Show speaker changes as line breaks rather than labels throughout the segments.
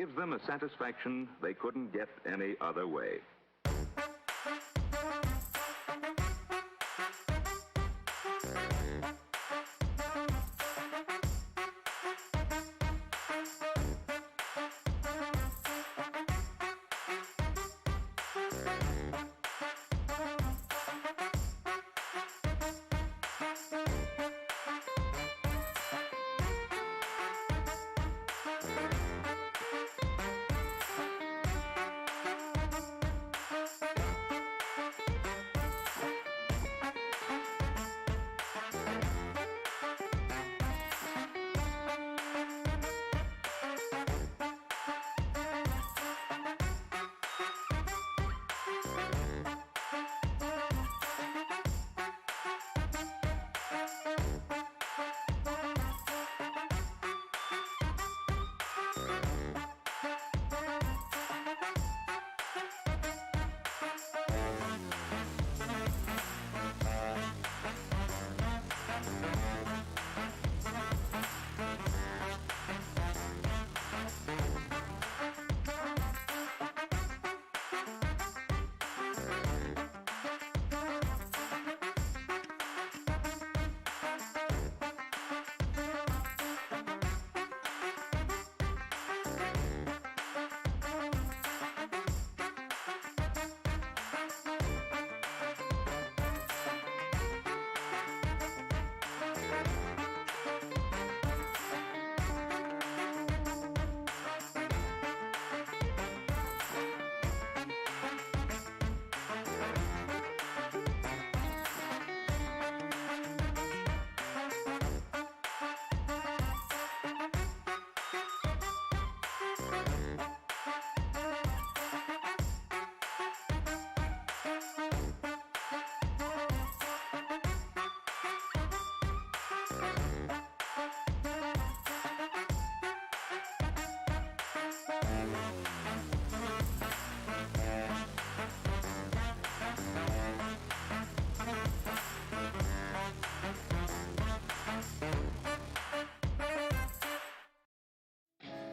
gives them a satisfaction they couldn't get any other way.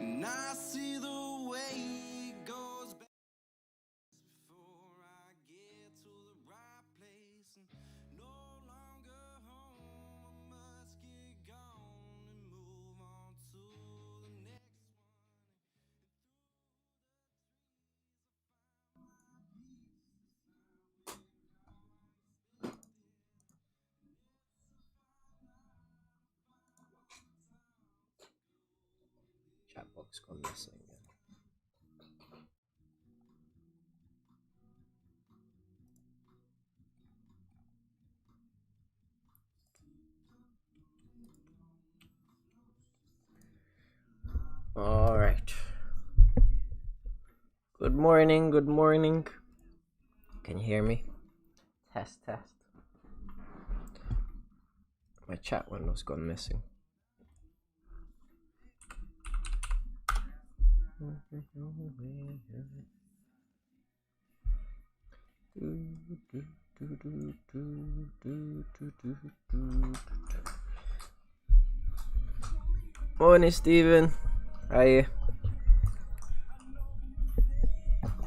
And I see the way it goes back before I get to the right place and no longer home. I must get gone and move on to the next
Chat box gone missing. All right. Good morning. Good morning. Can you hear me? Test, test. My chat window's gone missing. Morning, Steven. How are you?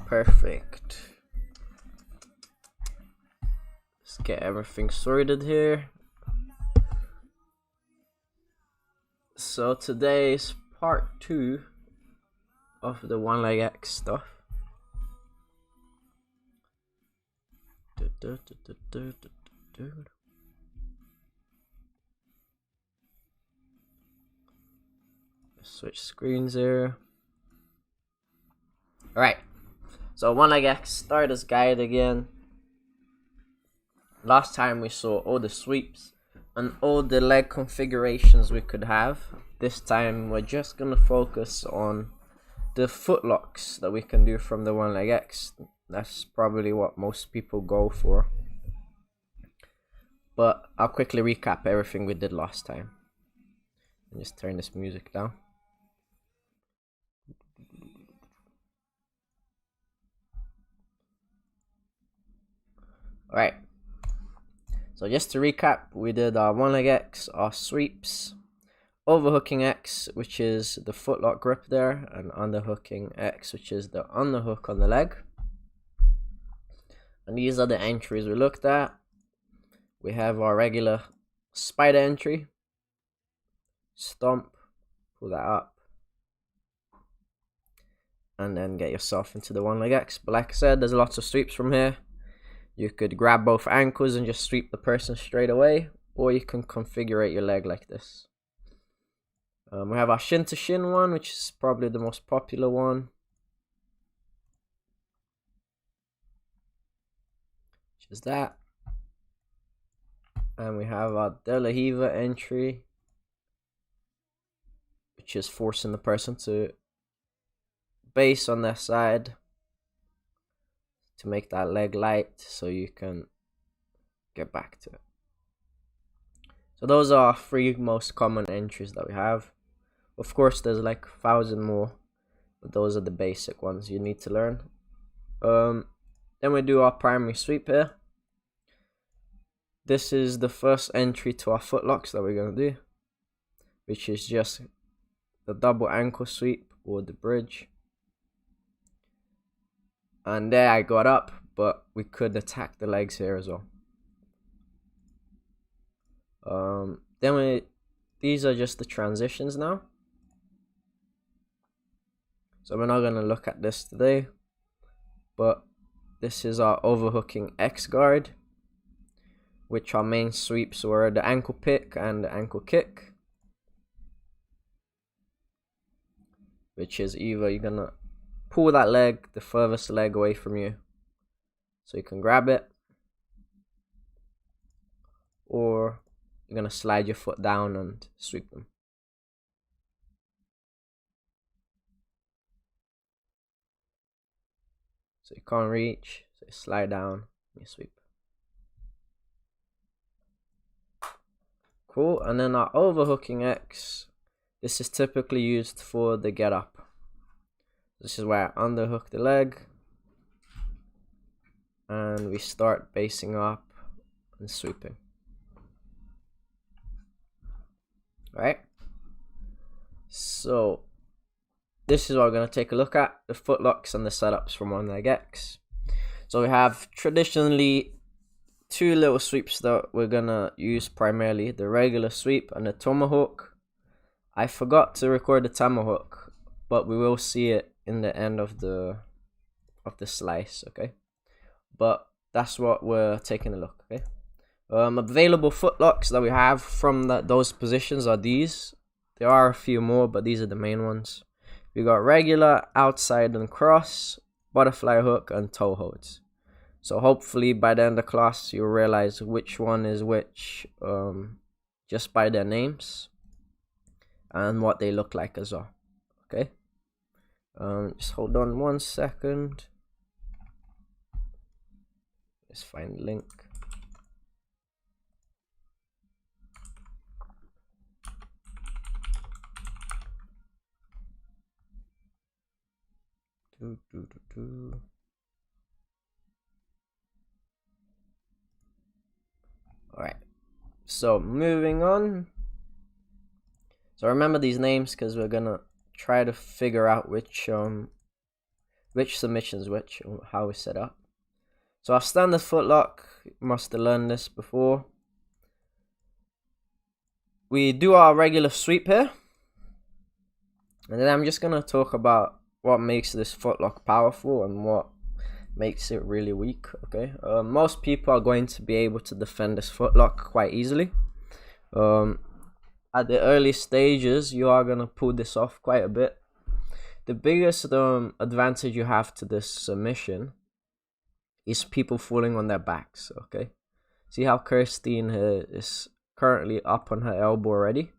Perfect. Let's get everything sorted here. So today's part 2 of the one leg X stuff. Switch screens here. Alright, so one leg X starter's guide again. Last time we saw all the sweeps and all the leg configurations we could have. This time we're just gonna focus on the foot locks that we can do from the one leg X. That's probably what most people go for. But I'll quickly recap everything we did last time. And just turn this music down. Alright. So just to recap, we did our one leg X, our sweeps, overhooking X, which is the footlock grip there, and underhooking X, which is the underhook on the leg. And these are the entries we looked at. We have our regular spider entry, stomp, pull that up, and then get yourself into the one leg X. But like I said, there's lots of sweeps from here. You could grab both ankles and just sweep the person straight away, or you can configure your leg like this. We have our shin to shin one, which is probably the most popular one, which is that. And we have our De La Riva entry, which is forcing the person to base on their side to make that leg light so you can get back to it. So those are our 3 most common entries that we have. Of course, there's like 1,000 more, but those are the basic ones you need to learn. Then we do our primary sweep here. This is the first entry to our footlocks that we're going to do, which is just the double ankle sweep or the bridge. And there I got up, but we could attack the legs here as well. These are just the transitions now. So we're not going to look at this today, but this is our overhooking X guard, which our main sweeps were the ankle pick and the ankle kick, which is either you're going to pull that leg, the furthest leg away from you, so you can grab it, or you're going to slide your foot down and sweep them. So you can't reach, so you slide down and you sweep. Cool, and then our overhooking X, this is typically used for the get up. This is where I underhook the leg and we start basing up and sweeping. Right? So this is what we're going to take a look at, the footlocks and the setups from one leg X. So we have traditionally 2 little sweeps that we're going to use primarily, the regular sweep and the tomahawk. I forgot to record the tomahawk, but we will see it in the end of the slice, okay? But that's what we're taking a look, okay? Available footlocks that we have from those positions are these. There are a few more, but these are the main ones. We got regular, outside and cross, butterfly hook, and toe holds. So hopefully by the end of class you'll realize which one is which, just by their names and what they look like as well. Okay. Just hold on 1 second. Let's find the link. Alright, so moving on. So remember these names because we're gonna try to figure out which submissions which, how we set up. So our standard footlock, you must have learned this before. We do our regular sweep here, and then I'm just gonna talk about what makes this footlock powerful and what makes it really weak, okay? Most people are going to be able to defend this footlock quite easily. At the early stages, you are going to pull this off quite a bit. The biggest advantage you have to this submission is people falling on their backs, okay? See how Kirstine here is currently up on her elbow already?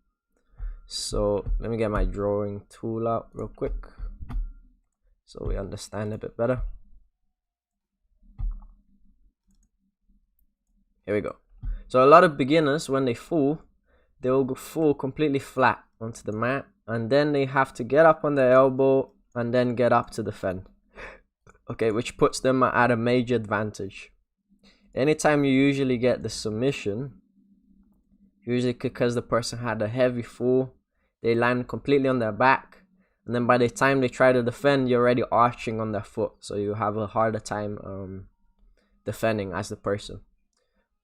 So let me get my drawing tool out real quick so we understand a bit better. Here we go. So a lot of beginners, when they fall, they will fall completely flat onto the mat, and then they have to get up on their elbow and then get up to defend. Okay, which puts them at a major advantage. Anytime you usually get the submission, usually because the person had a heavy fall, they land completely on their back, and then by the time they try to defend, you're already arching on their foot, so you have a harder time defending as the person.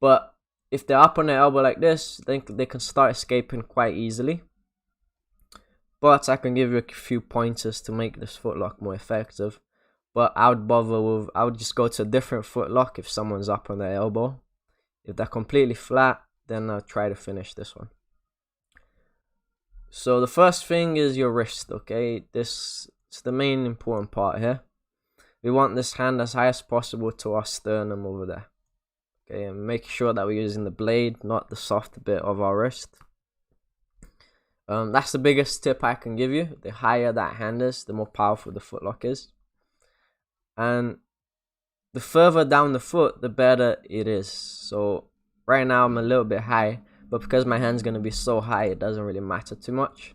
But if they're up on their elbow like this, then they can start escaping quite easily. But I can give you a few pointers to make this footlock more effective. But I would just go to a different footlock if someone's up on their elbow. If they're completely flat, then I'll try to finish this one. So the first thing is your wrist, okay? This is the main important part here. We want this hand as high as possible to our sternum over there. Okay, and make sure that we're using the blade, not the soft bit of our wrist. That's the biggest tip I can give you. The higher that hand is, the more powerful the footlock is. And the further down the foot, the better it is. So right now I'm a little bit high, but because my hand's going to be so high, it doesn't really matter too much.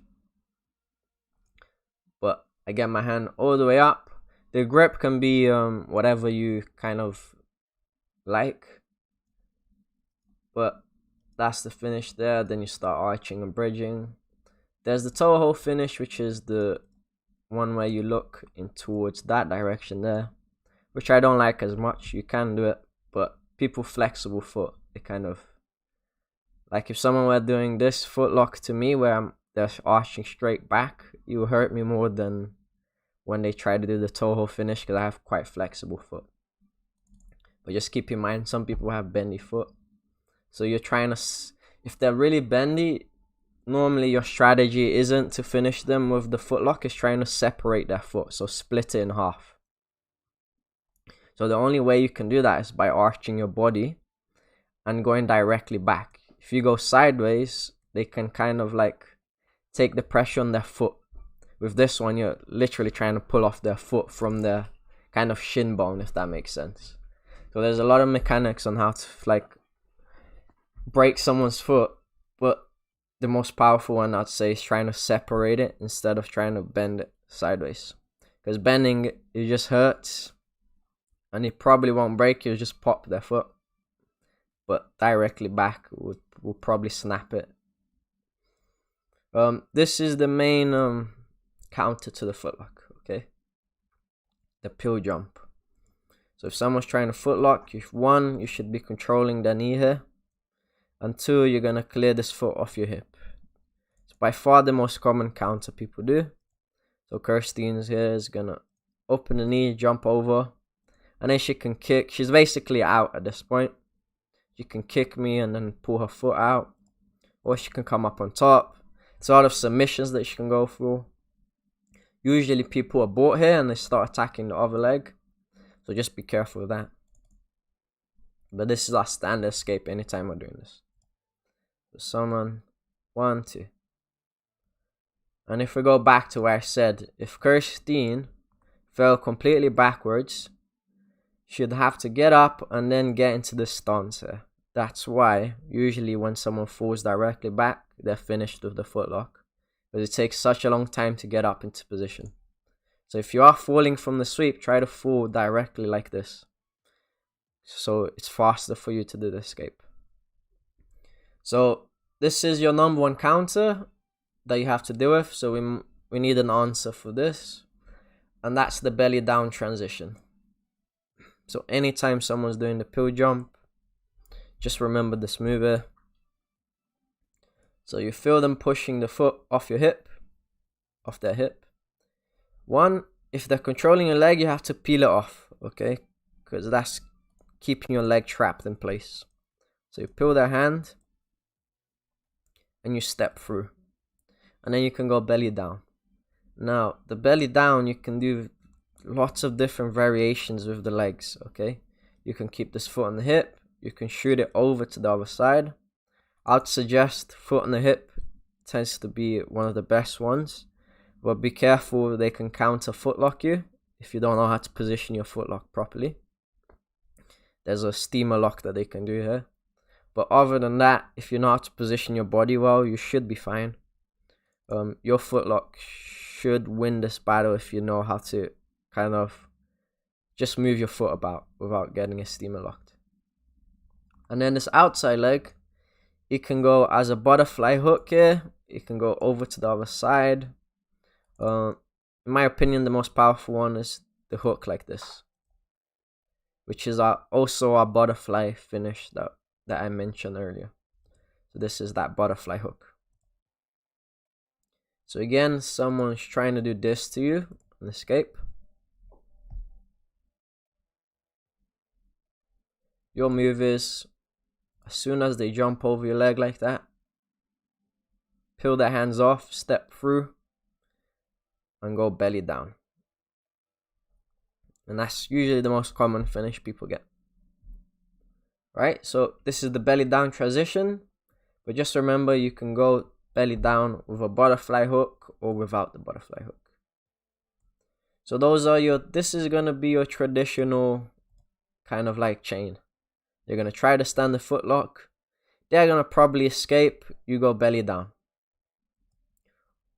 But I get my hand all the way up. The grip can be whatever you kind of like. But that's the finish there. Then you start arching and bridging. There's the toe hold finish, which is the one where you look in towards that direction there, which I don't like as much. You can do it, but people flexible foot, it kind of, like if someone were doing this footlock to me where they're arching straight back, it will hurt me more than when they try to do the toe hold finish, because I have quite flexible foot. But just keep in mind, some people have bendy foot. So you're trying to, if they're really bendy, normally your strategy isn't to finish them with the footlock, it's trying to separate their foot, so split it in half. So the only way you can do that is by arching your body and going directly back. If you go sideways, they can kind of like take the pressure on their foot. With this one, you're literally trying to pull off their foot from their kind of shin bone, if that makes sense. So there's a lot of mechanics on how to like break someone's foot, but the most powerful one I'd say is trying to separate it instead of trying to bend it sideways. Because bending, it just hurts, and it probably won't break, you'll just pop their foot. But directly back will probably snap it. This is the main counter to the footlock, okay? The pill jump. So if someone's trying to footlock, one, you should be controlling their knee here. And two, you're going to clear this foot off your hip. It's by far the most common counter people do. So Kirsten's here is going to open the knee, jump over. And then she can kick. She's basically out at this point. She can kick me and then pull her foot out. Or she can come up on top. It's a lot of submissions that she can go through. Usually people are bought here and they start attacking the other leg. So just be careful with that. But this is our standard escape anytime we're doing this. So summon, 1, 2. And if we go back to where I said, if Kirsten fell completely backwards, she'd have to get up and then get into this stance here. That's why usually when someone falls directly back, they're finished with the footlock. Because it takes such a long time to get up into position. So if you are falling from the sweep, try to fall directly like this. So it's faster for you to do the escape. So this is your number one counter that you have to deal with. So we need an answer for this. And that's the belly down transition. So anytime someone's doing the pill jump, just remember this move here. So you feel them pushing the foot off your hip, off their hip. One, if they're controlling your leg, you have to peel it off, okay? Because that's keeping your leg trapped in place. So you peel their hand and you step through. And then you can go belly down. Now, the belly down, you can do lots of different variations with the legs, okay? You can keep this foot on the hip. You can shoot it over to the other side. I'd suggest foot on the hip tends to be one of the best ones. But be careful, they can counter footlock you if you don't know how to position your footlock properly. There's a steamer lock that they can do here. But other than that, if you know how to position your body well, you should be fine. Your footlock should win this battle if you know how to kind of just move your foot about without getting a steamer locked. And then this outside leg, it can go as a butterfly hook here, you can go over to the other side. In my opinion, the most powerful one is the hook like this, which is also our butterfly finish that I mentioned earlier. So this is that butterfly hook. So again, someone's trying to do this to you and escape. Your move is, as soon as they jump over your leg like that, peel their hands off, step through, and go belly down. And that's usually the most common finish people get. Right, so this is the belly down transition. But just remember, you can go belly down with a butterfly hook or without the butterfly hook. So those are this is going to be your traditional kind of like chain. You're going to try to stand the foot lock. They're going to probably escape. You go belly down.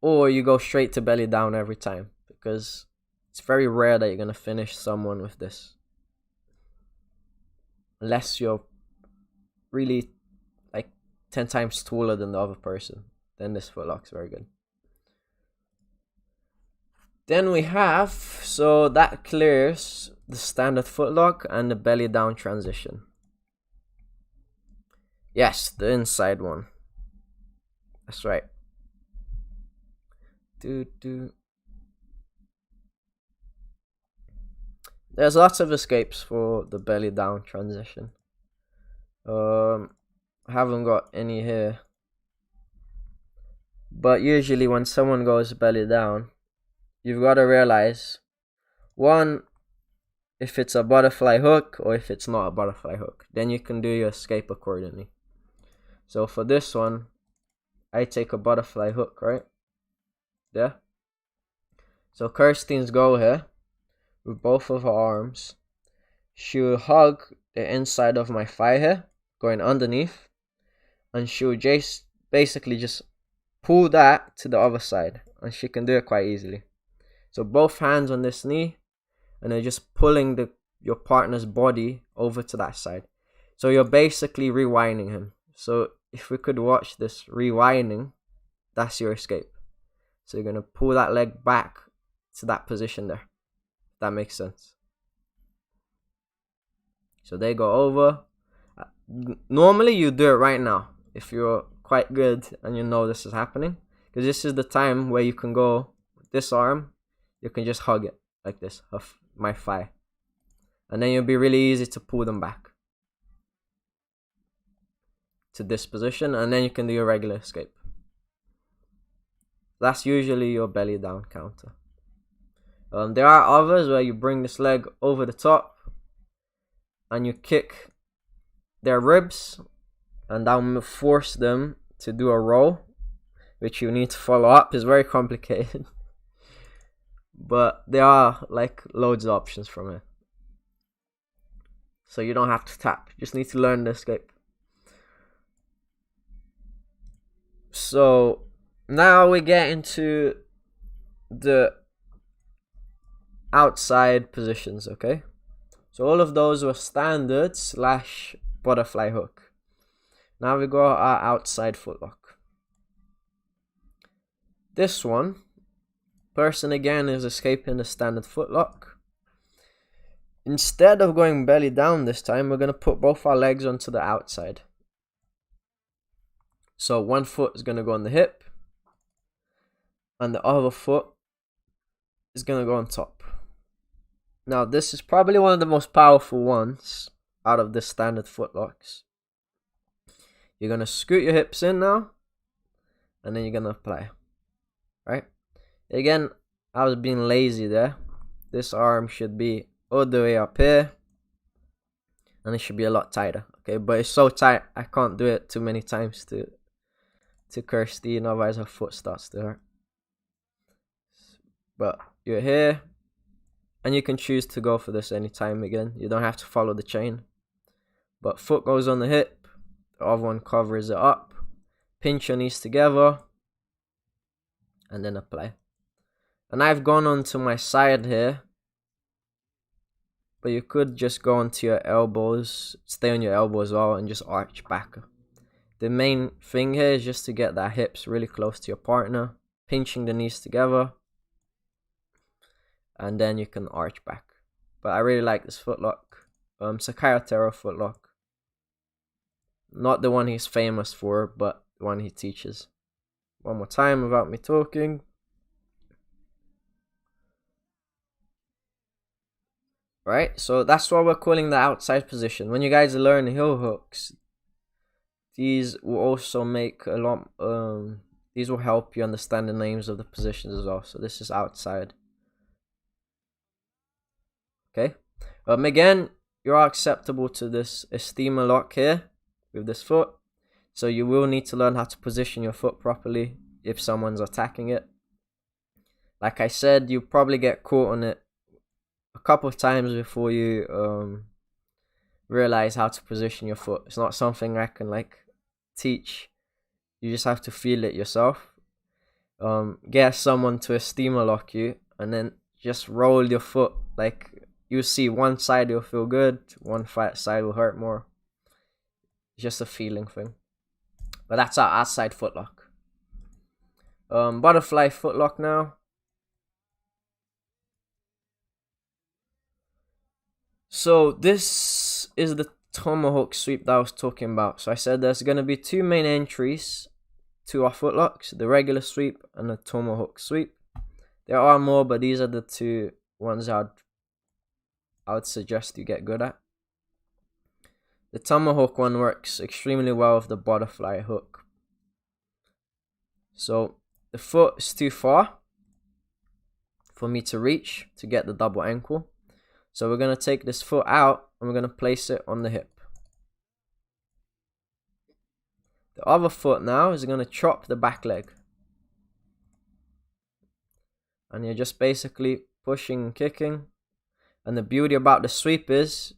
Or you go straight to belly down every time. Because it's very rare that you're going to finish someone with this. Unless you're really like 10 times taller than the other person. Then this foot lock's very good. Then we have, so that clears the standard foot lock and the belly down transition. Yes, the inside one. That's right. There's lots of escapes for the belly down transition. I haven't got any here. But usually when someone goes belly down, you've got to realize, one, if it's a butterfly hook or if it's not a butterfly hook. Then you can do your escape accordingly. So for this one, I take a butterfly hook, right? There. So Kirsten's go here with both of her arms. She'll hug the inside of my thigh here, going underneath. And she'll just basically just pull that to the other side. And she can do it quite easily. So both hands on this knee, and they're just pulling your partner's body over to that side. So you're basically rewinding him. So if we could watch this rewinding, that's your escape. So you're going to pull that leg back to that position there. If that makes sense. So they go over. Normally you do it right now if you're quite good and you know this is happening. Because this is the time where you can go with this arm. You can just hug it like this, of my thigh. And then it'll be really easy to pull them back to this position. And then you can do your regular escape. That's usually your belly down counter. There are others where you bring this leg over the top and you kick their ribs, and that will force them to do a roll, which you need to follow up. It's very complicated. But there are like loads of options from it. So you don't have to tap. You just need to learn the escape. So now we get into the outside positions, okay? So all of those were standard / butterfly hook. Now we go our outside footlock. This one, person again is escaping the standard footlock. Instead of going belly down this time, we're going to put both our legs onto the outside. So one foot is going to go on the hip, and the other foot is going to go on top. Now this is probably one of the most powerful ones out of the standard footlocks. You're going to scoot your hips in now, and then you're going to apply. Right? Again, I was being lazy there. This arm should be all the way up here, and it should be a lot tighter. Okay, but it's so tight I can't do it too many times to Kirsty, otherwise her foot starts to hurt. But you're here, and you can choose to go for this anytime again. You don't have to follow the chain. But foot goes on the hip, the other one covers it up, pinch your knees together, and then apply. And I've gone onto my side here, but you could just go onto your elbows, stay on your elbows as well, and just arch back. The main thing here is just to get that hips really close to your partner, pinching the knees together, and then you can arch back. But I really like this footlock. Sakai Otero footlock. Not the one he's famous for, but the one he teaches. One more time without me talking. Right, so that's what we're calling the outside position. When you guys learn heel hooks, these will also make a lot. These will help you understand the names of the positions as well. So this is outside. Okay. Again, you're acceptable to this esteemer lock here with this foot. So you will need to learn how to position your foot properly if someone's attacking it. Like I said, you probably get caught on it a couple of times before you realize how to position your foot. It's not something I can like teach. You just have to feel it yourself. Get someone to esteemer lock you and then just roll your foot. Like you see, one side will feel good, one side will hurt more. It's just a feeling thing. But that's our outside footlock. Butterfly footlock now. So this is the tomahawk sweep that I was talking about. So I said there's going to be two main entries to our footlocks, the regular sweep and the tomahawk sweep. There are more, but these are the two ones I would suggest you get good at. The tomahawk one works extremely well with the butterfly hook. So the foot is too far for me to reach to get the double ankle. So we're going to take this foot out and we're going to place it on the hip. The other foot now is going to chop the back leg. And you're just basically pushing and kicking. And the beauty about the sweep is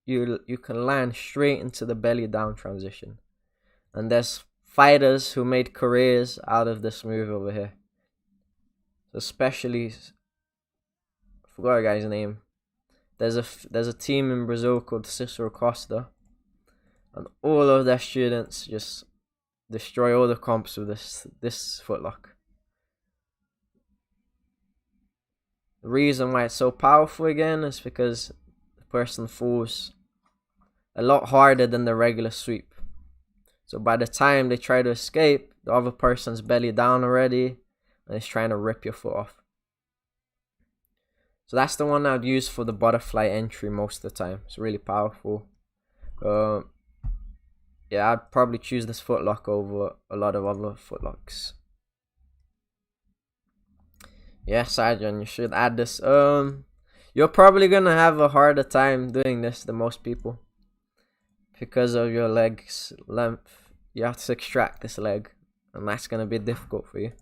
you can land straight into the belly down transition. And there's fighters who made careers out of this move over here. Especially, I forgot a guy's name. There's a team in Brazil called Cicero Costa, and all of their students just destroy all the comps with this footlock. The reason why it's so powerful again is because the person falls a lot harder than the regular sweep. So by the time they try to escape, the other person's belly down already and is trying to rip your foot off. So that's the one I'd use for the butterfly entry most of the time. It's really powerful. Yeah, I'd probably choose this footlock over a lot of other footlocks. Yeah, Sajan, you should add this. You're probably gonna have a harder time doing this than most people because of your leg's length. You have to extract this leg, and that's gonna be difficult for you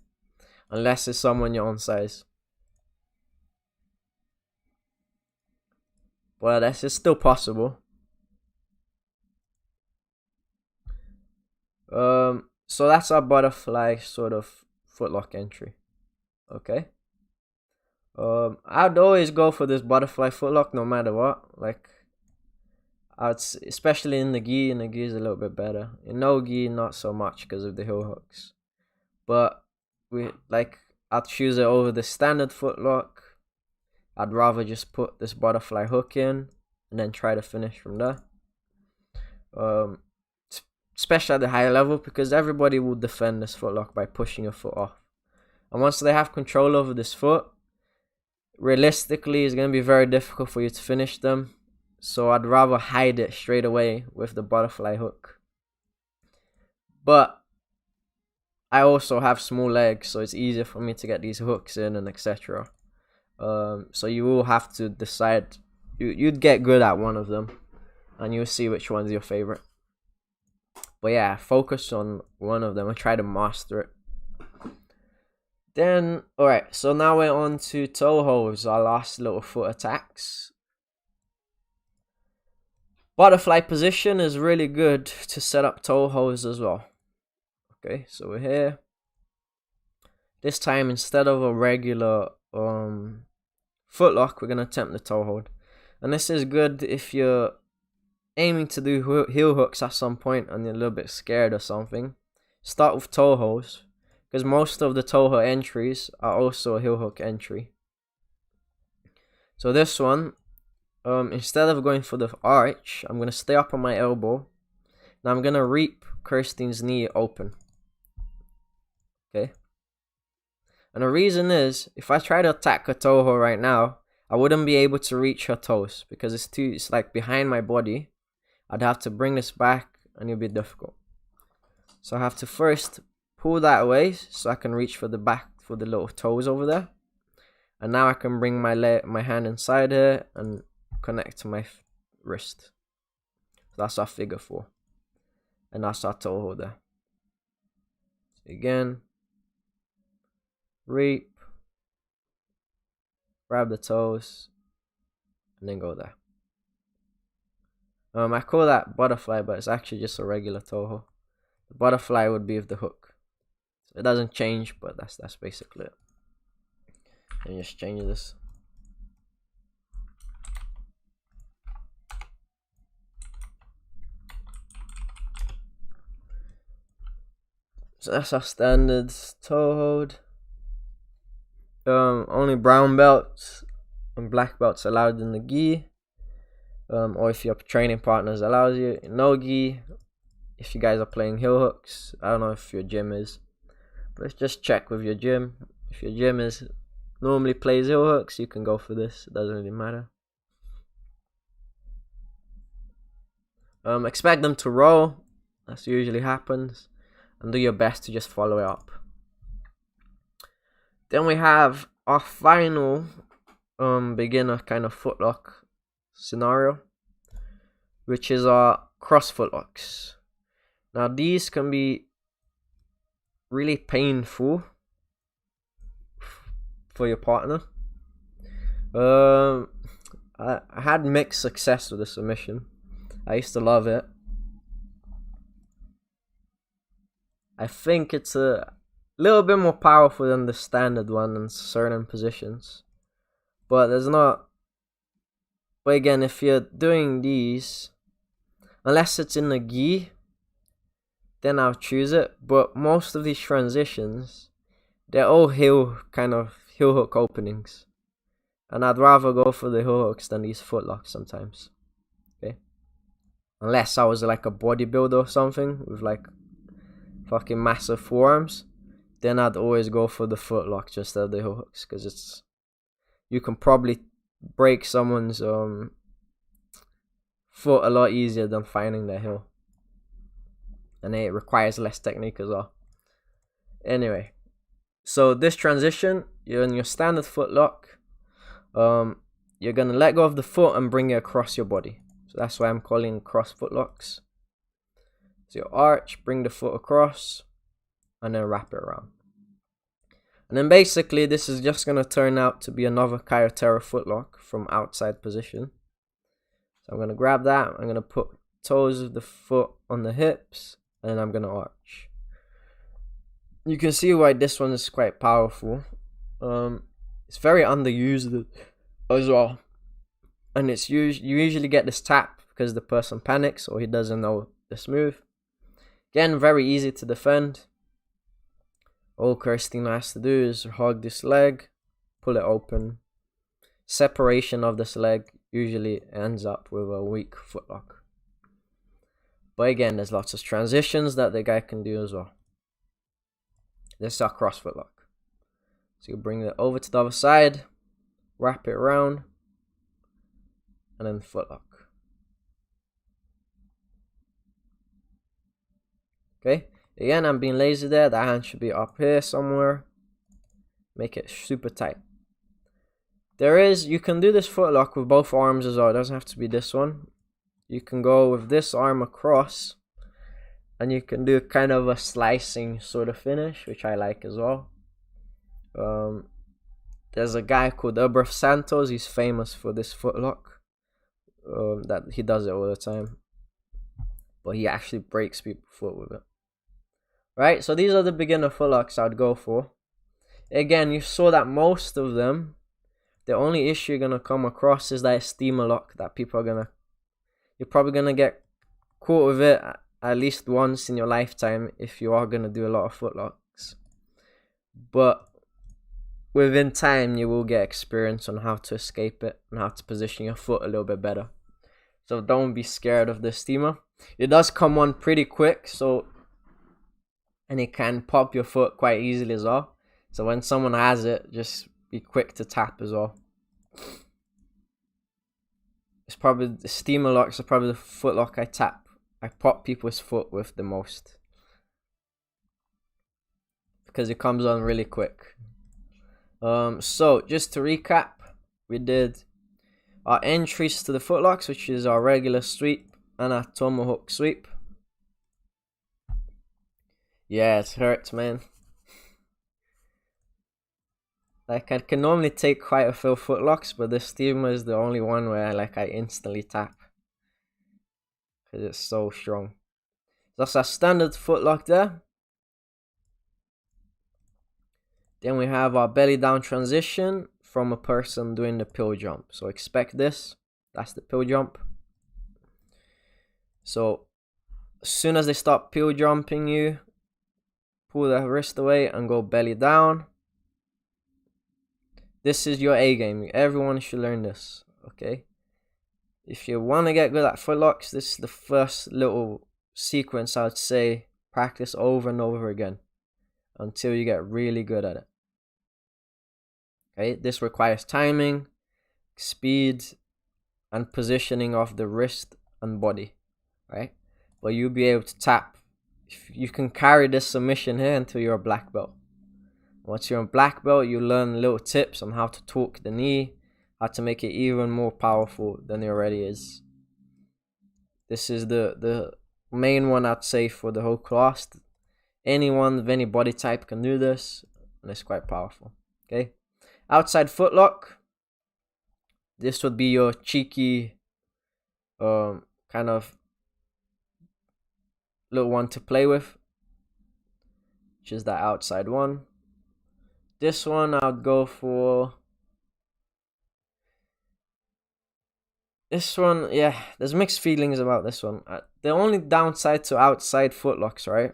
unless it's someone your own size. Well, it's still possible. So that's our butterfly sort of footlock entry. Okay. I'd always go for this butterfly footlock no matter what. Like, especially in the gi. In the gi is a little bit better. In no gi, not so much because of the heel hooks. But I'd choose it over the standard footlock. I'd rather just put this butterfly hook in and then try to finish from there. Especially at the higher level, because everybody will defend this footlock by pushing your foot off. And once they have control over this foot, realistically, it's going to be very difficult for you to finish them. So I'd rather hide it straight away with the butterfly hook. But I also have small legs, so it's easier for me to get these hooks in and etc. So you will have to decide. You'd get good at one of them, and you'll see which one's your favorite. But yeah, focus on one of them and try to master it. Then, alright, so now we're on to toe holds, our last little foot attacks. Butterfly position is really good to set up toe holds as well. Okay, so we're here. This time, instead of a regular footlock, we're going to attempt the toe hold. And this is good if you're aiming to do heel hooks at some point and you're a little bit scared or something, start with toe holds, because most of the toe hold entries are also a heel hook entry. So this one, instead of going for the arch, I'm going to stay up on my elbow. Now I'm going to reap Kirsten's knee open. Okay. And the reason is, if I try to attack her toe hold right now, I wouldn't be able to reach her toes because it's like behind my body. I'd have to bring this back and it'll be difficult. So I have to first pull that away so I can reach for the back, for the little toes over there. And now I can bring my hand inside here and connect to my wrist. So that's our figure 4. And that's our toe hold there. So again, reap, grab the toes, and then go there. I call that butterfly, but it's actually just a regular toe hold. The butterfly would be with the hook. So it doesn't change, but that's basically it. And just change this. So that's our standard toe hold. Only brown belts and black belts allowed in the gi. Or if your training partners allows you, no gi. If you guys are playing heel hooks, I don't know if your gym is, but let's just check with your gym. If your gym is normally plays heel hooks, you can go for this. It doesn't really matter. Expect them to roll. That's usually happens, and do your best to just follow it up. Then we have our final beginner kind of footlock scenario, which is our cross footlocks. Now these can be really painful for your partner. I had mixed success with the submission. I used to love it. I think it's a little bit more powerful than the standard one in certain positions, but there's not. But again, if you're doing these, unless it's in the gi, then I'll choose it. But most of these transitions, they're all heel hook openings, and I'd rather go for the heel hooks than these footlocks sometimes. Okay, unless I was like a bodybuilder or something with like fucking massive forearms, then I'd always go for the footlock instead of the heel hooks, because you can probably break someone's foot a lot easier than finding their heel, and it requires less technique as well. Anyway, so this transition, you're in your standard footlock. You're gonna let go of the foot and bring it across your body. So that's why I'm calling cross footlocks. So your arch, bring the foot across, and then wrap it around. And then basically this is just going to turn out to be another Kyotera footlock from outside position. So I'm going to grab that, I'm going to put toes of the foot on the hips, and then I'm going to arch. You can see why this one is quite powerful. It's very underused as well. And you usually get this tap because the person panics or he doesn't know this move. Again, very easy to defend. All Kirsten has to do is hug this leg, pull it open. Separation of this leg usually ends up with a weak footlock. But again, there's lots of transitions that the guy can do as well. This is our cross footlock. So you bring it over to the other side, wrap it around, and then footlock. Okay, again, I'm being lazy there. That hand should be up here somewhere. Make it super tight. You can do this footlock with both arms as well. It doesn't have to be this one. You can go with this arm across, and you can do kind of a slicing sort of finish, which I like as well. There's a guy called Albert Santos. He's famous for this footlock. That he does it all the time, but he actually breaks people's foot with it. Right, so these are the beginner footlocks I'd go for. Again, you saw that most of them, the only issue you're gonna come across is that steamer lock that people are gonna You're probably gonna get caught with it at least once in your lifetime if you are gonna do a lot of footlocks. But within time, you will get experience on how to escape it and how to position your foot a little bit better. So don't be scared of the steamer. It does come on pretty quick, and it can pop your foot quite easily as well. So when someone has it, just be quick to tap as well. It's probably the steamer locks are probably the foot lock I pop people's foot with the most, because it comes on really quick. So just to recap, we did our entries to the footlocks, which is our regular sweep and our tomahawk sweep. Yeah, it hurts, man. Like, I can normally take quite a few footlocks, but this steamer is the only one where I instantly tap, because it's so strong. That's our standard footlock there. Then we have our belly down transition from a person doing the pill jump. So expect this. That's the pill jump. So as soon as they start pill jumping you, pull the wrist away and go belly down. This is your A game. Everyone should learn this, okay? If you want to get good at footlocks, this is the first little sequence I would say practice over and over again until you get really good at it. Okay, this requires timing, speed, and positioning of the wrist and body, right? But you'll be able to tap. You can carry this submission here until you're a black belt. Once you're a black belt, you learn little tips on how to torque the knee, how to make it even more powerful than it already is. This is the main one I'd say for the whole class. Anyone of any body type can do this, and it's quite powerful. Okay, outside footlock. This would be your cheeky, kind of little one to play with, which is that outside one. This one I'd go for. This one, yeah, there's mixed feelings about this one. The only downside to outside footlocks, right?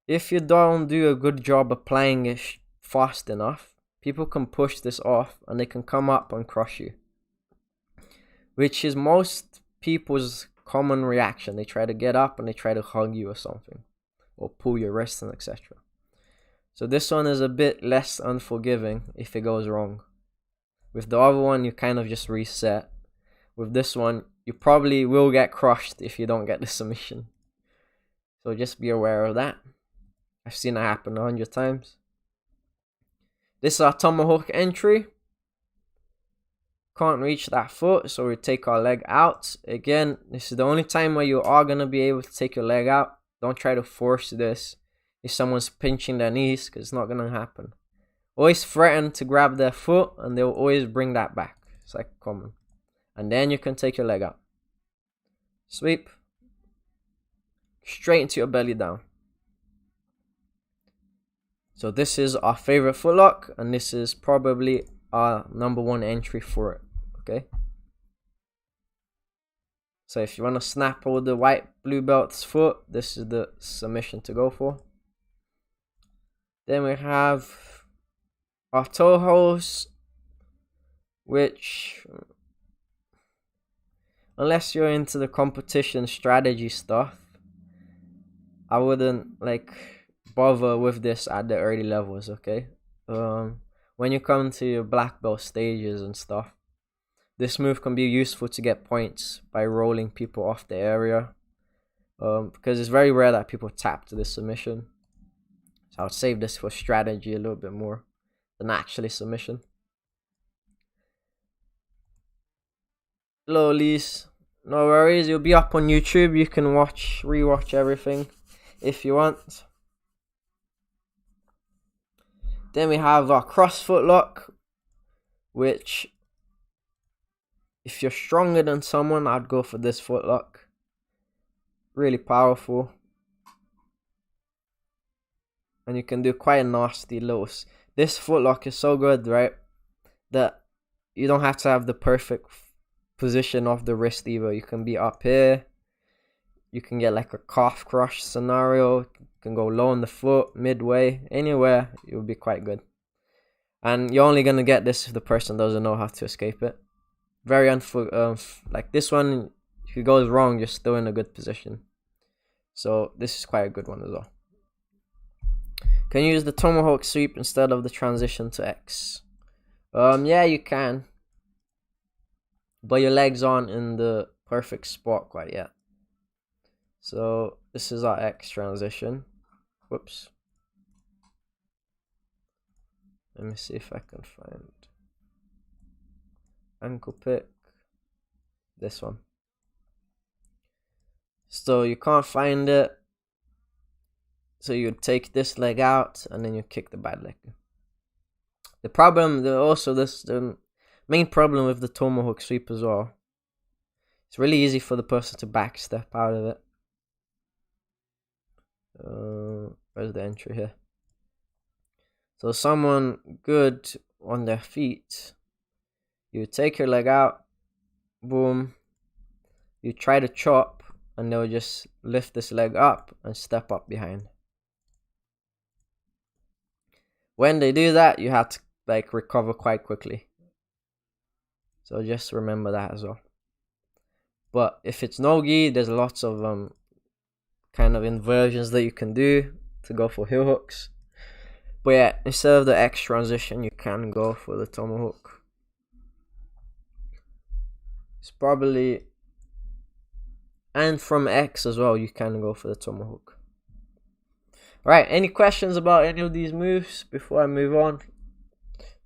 If you don't do a good job applying it fast enough, people can push this off and they can come up and crush you, which is most people's common reaction. They try to get up and they try to hug you or something, or pull your wrist and etc. So this one is a bit less unforgiving if it goes wrong. With the other one, you kind of just reset. With this one, you probably will get crushed if you don't get the submission. So just be aware of that. I've seen it happen 100 times. This is our tomahawk entry. Can't reach that foot, so we take our leg out. Again, this is the only time where you are going to be able to take your leg out. Don't try to force this if someone's pinching their knees, because it's not going to happen. Always threaten to grab their foot and they'll always bring that back. It's like common. And then you can take your leg out. Sweep. Straight into your belly down. So this is our favorite footlock, and this is probably our #1 entry for it. Okay. So if you want to snap all the white blue belt's foot, this is the submission to go for. Then we have our toe holds, which, unless you're into the competition strategy stuff, I wouldn't bother with this at the early levels, okay? When you come to your black belt stages and stuff, this move can be useful to get points by rolling people off the area, because it's very rare that people tap to this submission. So I would save this for strategy a little bit more than actually submission. Lowlies, no worries, it'll be up on YouTube. You can rewatch everything if you want. Then we have our cross footlock, which, if you're stronger than someone, I'd go for this footlock. Really powerful. And you can do quite a nasty little. This footlock is so good, right? That you don't have to have the perfect position of the wrist either. You can be up here. You can get like a calf crush scenario. You can go low on the foot, midway, anywhere. It will be quite good. And you're only gonna get this if the person doesn't know how to escape it. Very like this one, if it goes wrong, you're still in a good position. So this is quite a good one as well. Can you use the tomahawk sweep instead of the transition to X? Yeah, you can. But your legs aren't in the perfect spot quite yet. So this is our X transition. Whoops. Let me see if I can find ankle pick. This one. So you can't find it. So you take this leg out and then you kick the bad leg. The problem, the main problem with the tomahawk sweep as well. It's really easy for the person to backstep out of it. Where's the entry here? So someone good on their feet, you take your leg out, boom, you try to chop, and they'll just lift this leg up and step up behind. When they do that, you have to like recover quite quickly. So just remember that as well. But if it's no gi, there's lots of kind of inversions that you can do to go for heel hooks. But yeah, instead of the X transition, you can go for the tomahawk. It's probably, and from X as well, you can go for the tomahawk. Alright, any questions about any of these moves before I move on?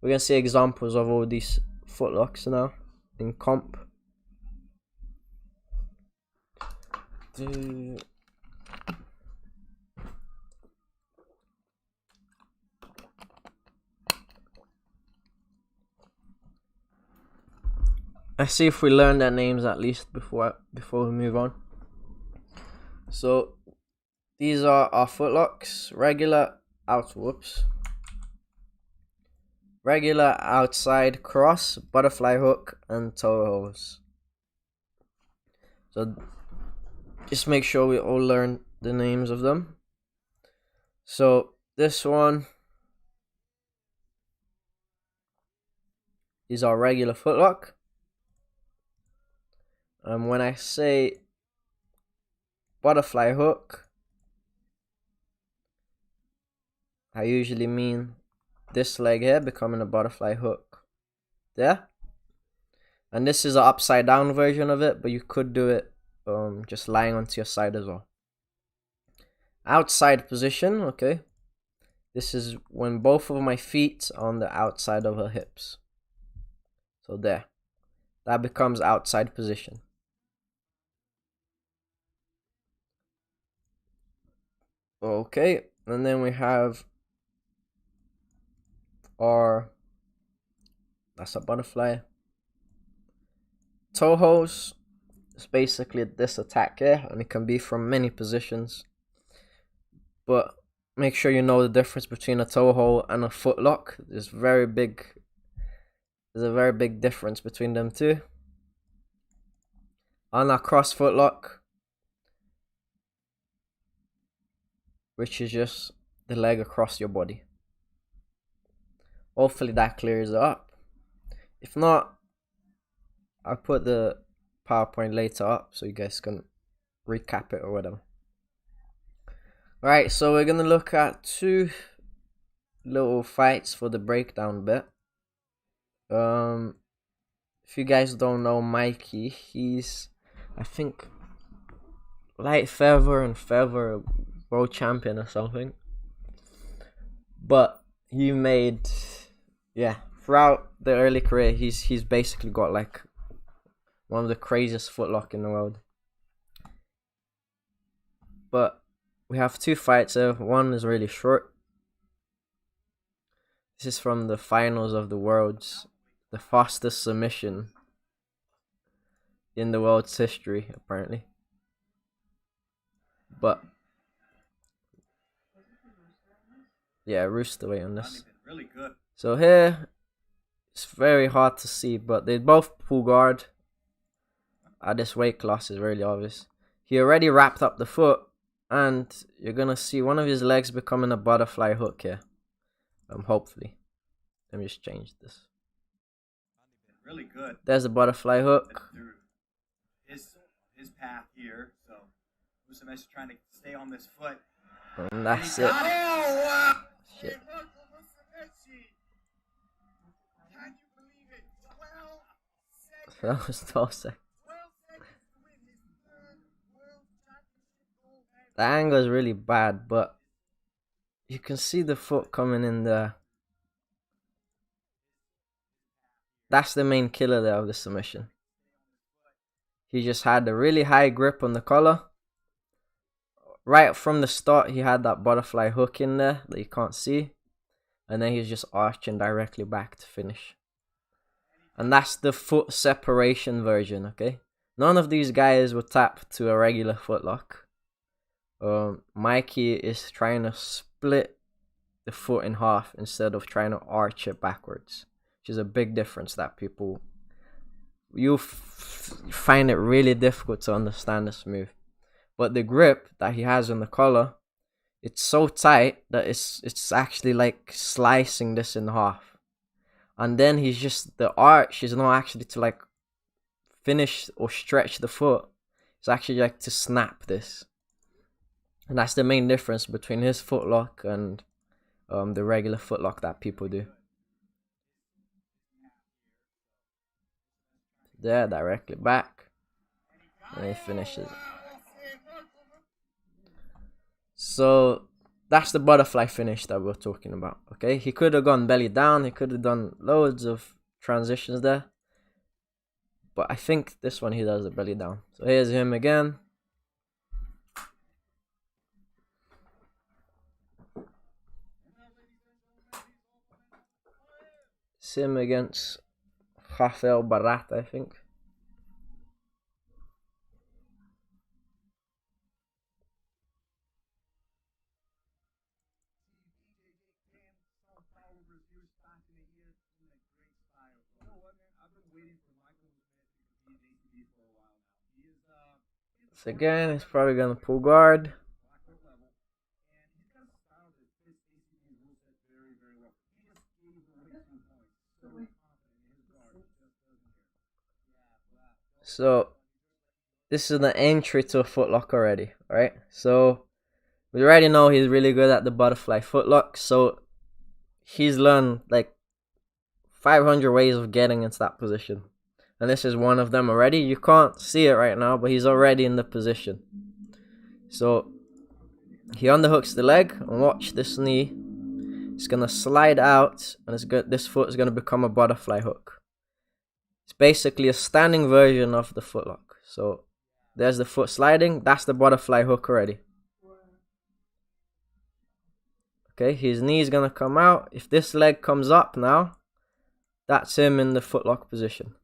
We're going to see examples of all these footlocks now in comp. Let's see if we learn their names at least before we move on. So these are our footlocks. Regular outside cross, butterfly hook, and toe holds. So just make sure we all learn the names of them. So this one is our regular footlock. When I say butterfly hook, I usually mean this leg here becoming a butterfly hook there. And this is an upside down version of it, but you could do it just lying onto your side as well. Outside position, okay. This is when both of my feet are on the outside of her hips. So there. That becomes outside position. Okay, and then we have that's a butterfly. Toe holds is basically this attack here, and it can be from many positions. But make sure you know the difference between a toe hold and a footlock. There's a very big difference between them two. On our cross footlock, which is just the leg across your body. Hopefully that clears it up. If not, I'll put the PowerPoint later up so you guys can recap it or whatever. Alright, so we're gonna look at two little fights for the breakdown bit. If you guys don't know Mikey, he's, I think, light feather and feather world champion or something. But he made, throughout the early career, he's basically got like one of the craziest footlock in the world. But we have two fights here. One is really short. This is from the finals of the Worlds. The fastest submission in the world's history, apparently. But yeah, roost away on this.
Really good.
So here, it's very hard to see, but they both pull guard. at this weight class is really obvious. He already wrapped up the foot, and you're gonna see one of his legs becoming a butterfly hook here. Hopefully. Let me just change this.
Really good.
There's a butterfly hook.
His path here. So Musamesh is trying to stay on this foot.
And that's it.
Oh, wow.
Shit.
Can you believe it? 12 seconds.
That was 12 seconds.
12 seconds to win his third World Championship gold medal.
The angle is really bad, but you can see the foot coming in there. That's the main killer there of the submission. He just had a really high grip on the collar. Right from the start, he had that butterfly hook in there that you can't see. And then he's just arching directly back to finish. And that's the foot separation version, okay? None of these guys will tap to a regular footlock. Mikey is trying to split the foot in half instead of trying to arch it backwards, which is a big difference that people... You find it really difficult to understand this move. But the grip that he has on the collar, it's so tight that it's actually like slicing this in half. And then he's just, the arch is not actually to like finish or stretch the foot. It's actually like to snap this. And that's the main difference between his footlock and the regular footlock that people do. There, directly back. And he finishes. So that's the butterfly finish that we're talking about, okay? He could have gone belly down. He could have done loads of transitions there. But I think this one he does the belly down. So here's him again. It's him against Rafael Barata, I think. So again, he's probably gonna pull guard. So this is the entry to a footlock already, right? So we already know he's really good at the butterfly footlock. So he's learned like 500 ways of getting into that position. And this is one of them already. You can't see it right now, but he's already in the position. So he underhooks the leg, and watch this knee. It's gonna slide out, and this foot is gonna become a butterfly hook. It's basically a standing version of the footlock. So there's the foot sliding. That's the butterfly hook already. Okay, his knee is gonna come out. If this leg comes up now, that's him in the footlock position.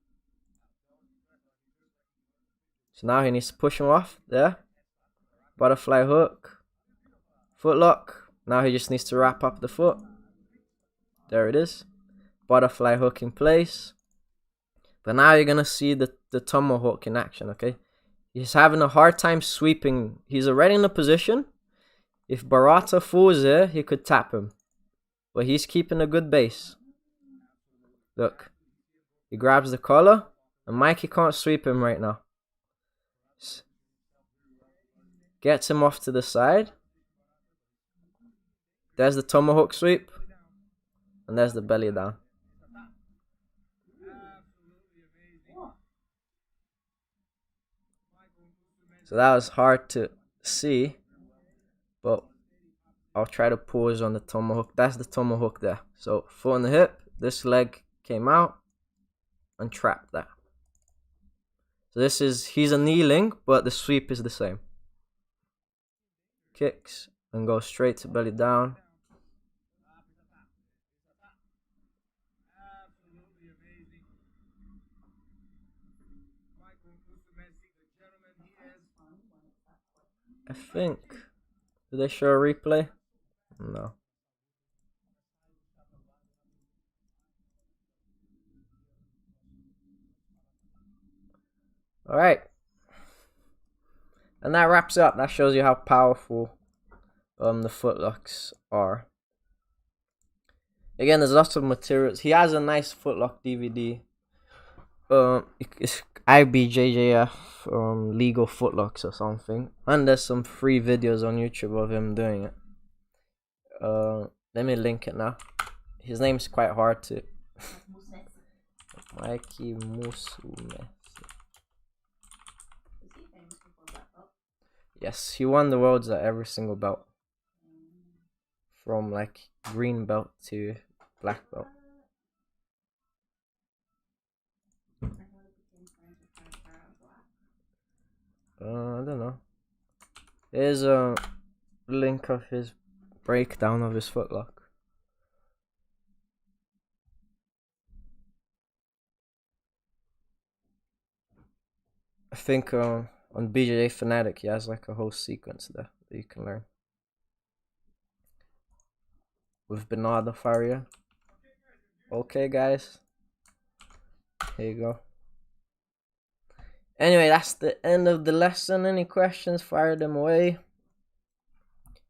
So now he needs to push him off there. Butterfly hook. Footlock. Now he just needs to wrap up the foot. There it is. Butterfly hook in place. But now you're going to see the tomahawk in action, okay? He's having a hard time sweeping. He's already in a position. If Barata falls here, he could tap him. But he's keeping a good base. Look. He grabs the collar. And Mikey can't sweep him right now. Gets him off to the side. There's the tomahawk sweep. And there's the belly down. So that was hard to see. But I'll try to pause on the tomahawk. That's the tomahawk there. So foot on the hip. This leg came out. And trapped that. So this is, he's a kneeling, but the sweep is the same. Kicks and goes straight to belly down. I think, did they show a replay? No. Alright, And that wraps it up. That shows you how powerful the footlocks are. Again, there's lots of materials. He has a nice footlock DVD. It's IBJJF legal footlocks or something. And there's some free videos on YouTube of him doing it. Let me link it now. His name's quite hard to. Mikey Musume. Yes, he won the worlds at every single belt. From like green belt to black belt. I don't know. Here's a link of his breakdown of his footlock. I think on BJJ Fanatic he has like a whole sequence there that you can learn. With Bernardo Faria. Okay guys. Here you go. Anyway, that's the end of the lesson. Any questions, fire them away.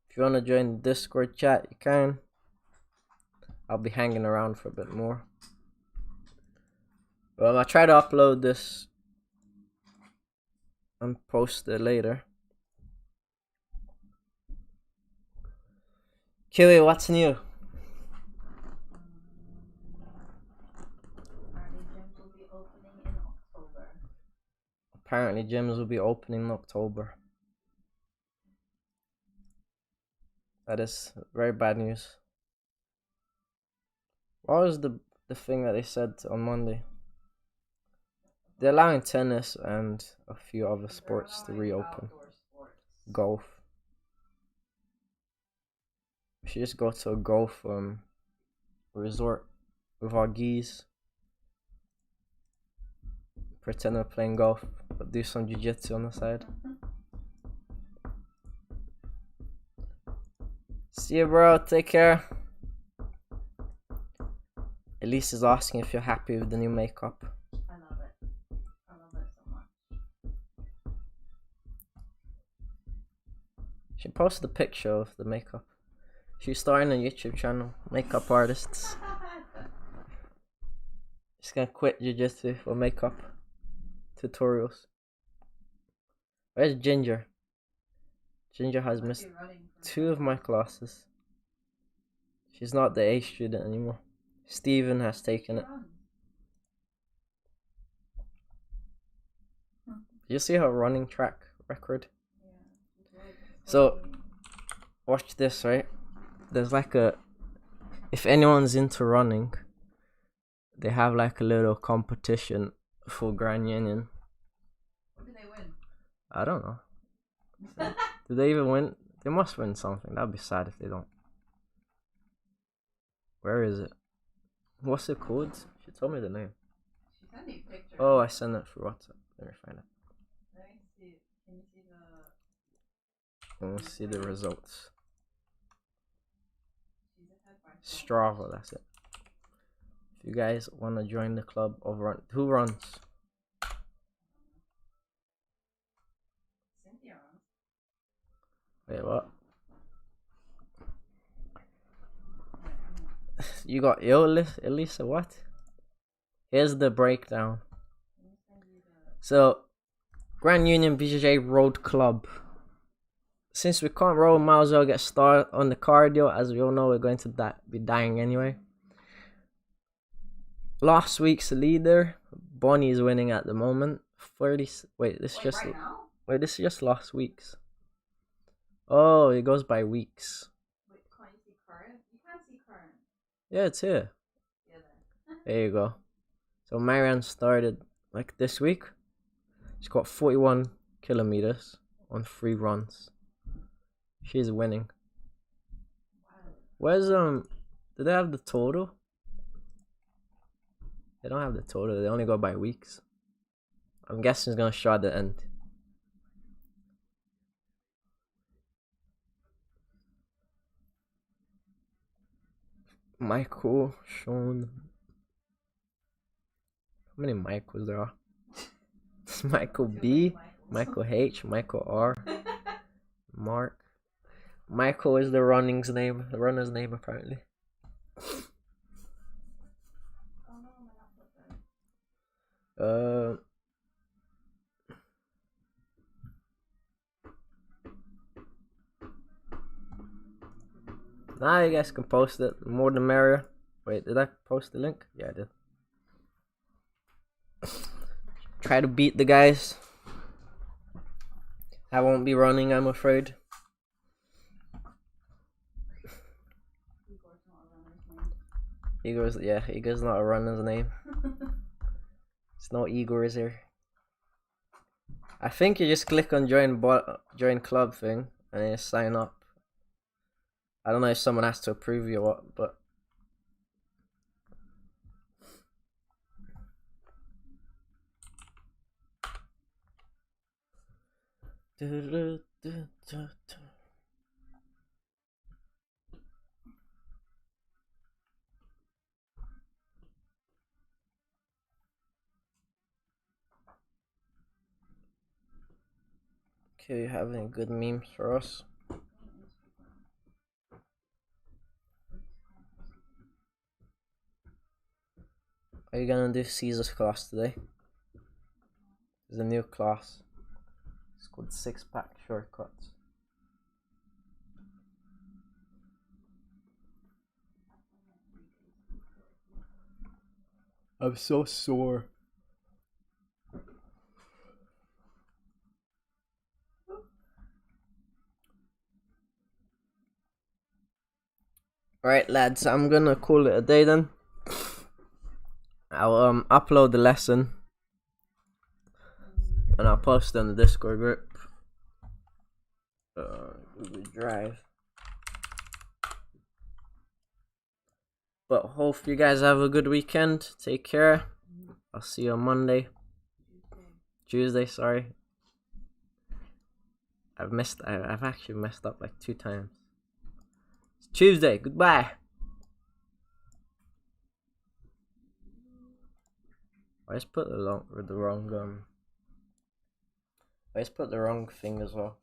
If you want to join the Discord chat, you can. I'll be hanging around for a bit more. I'll try to upload this and post it later. Kiwi, what's new? Apparently gyms will be opening in October. That is very bad news. What was the thing that they said on Monday? They're allowing tennis and a few other sports to reopen. Golf. We should just go to a golf resort with our geese. Pretend we're playing golf, but do some jiu-jitsu on the side. See you, bro. Take care. Elise is asking if you're happy with the new makeup.
I love it. I love it so much.
She posted a picture of the makeup. She's starting a YouTube channel, Makeup Artists. She's gonna quit jiu-jitsu for makeup tutorials. Where's Ginger? Ginger has missed 2 of my classes. She's not the A student anymore. Steven has taken it. Did you see her running track record? So, watch this, right? There's like if anyone's into running, they have like a little competition for Grand Union.
What do they win?
I don't know. Do they even win? They must win something. That'd be sad if they don't. Where is it? What's it called? She told me the name.
She sent me a picture.
Oh, I sent it through WhatsApp. Let me find it.
Let me see. Can you see the...
Let me see the results.
She's ahead by 12.
Strava, that's it. If you guys want to join the club of run, who runs?
Cynthia runs.
Wait, what? You got Elisa, what? Here's the breakdown. So, Grand Union BJJ Road Club. Since we can't roll, might as well get started on the cardio. As we all know, we're going to be dying anyway. Last week's leader, Bonnie is winning at the moment. 30. Wait, this is just.
Right now?
Wait, this is just last week's. Oh, it goes by weeks.
Wait, can't you see current? You can't see current.
Yeah, it's here.
Yeah, then.
There you go. So Marianne started like this week. She's got 41 kilometers on 3 runs. She's winning.
Wow.
Where's do they have the total? They don't have the total. They only go by weeks. I'm guessing it's gonna show at the end. Michael, Sean. How many Michaels there are? Michael B. Michael H, Michael R, Mark. Michael is the runner's name apparently.
Oh no, my laptop died.
Now you guys can post it. More the merrier. Wait, did I post the link? Yeah, I did. Try to beat the guys. I won't be running, I'm afraid.
Igor's not a runner's name.
Igor's not a runner's name. It's not Igor, is there? I think you just click on join club thing and then sign up. I don't know if someone has to approve you or what, but okay, you have any good memes for us? Are you gonna do Caesar's class today? There's a new class. It's called 6-pack shortcuts. I'm so sore. Alright lads, I'm gonna call it a day then. I'll upload the lesson and I'll post it on the Discord group. Google Drive. But hope you guys have a good weekend. Take care. I'll see you on Monday. Tuesday, sorry. I've actually messed up like 2 times. It's Tuesday. Goodbye. I just put the wrong I just put the wrong thing as well.